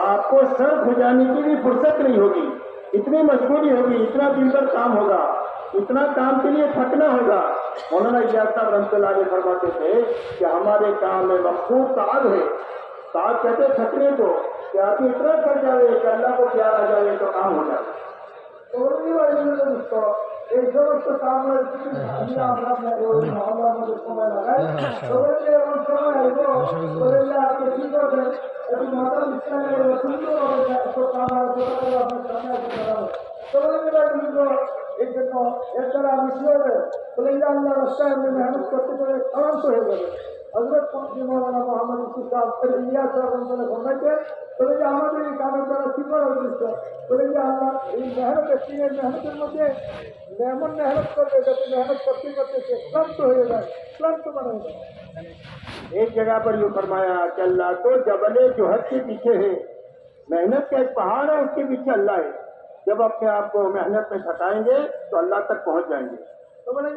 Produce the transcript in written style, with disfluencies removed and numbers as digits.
आपको सर खुजाने की भी फुर्सत नहीं होगी, इतनी मजबूरी होगी, इतना दिन भर काम होगा, इतना काम के लिए थकना होगा। मौलाना इलियास साहब रहमतुल्लाह अलैह फरमाते थे कि हमारे काम में मखसूस ताब है। ताब कहते थकने को, कि आदमी इतना थक जाए कि अल्लाह को प्यार आ जाए तो काम हो जाए। तो एक समस्त काम এই জন্য এর দ্বারা আমি কি হবে বলে আল্লাহ রাস্তায় আমি মেহনত করতে করে ক্লান্ত হয়ে যাবে। হযরত মৌলানা মোহাম্মদ ইউসুফ সাহেব ইলিয়াস সাহেব ঘটাইতে বলে যে আমাদের এই কামের দ্বারা কি করা উচিত, বলে যে আল্লাহ এই মেহনতের দিনের মেহনতের মধ্যে এমন মেহনত করবে যাতে मेहनत करते करते से क्लांत हो जाए, क्लांत बना हो जाए। एक जगह पर यूँ फरमाया कि अल्लाह तो जबले जोहद के पीछे है, मेहनत का एक पहाड़ है उसके पीछे अल्लाह है। जब अपने आप को मेहनत में थकाएंगे तो अल्लाह तक पहुंच जाएंगे। तो मैंने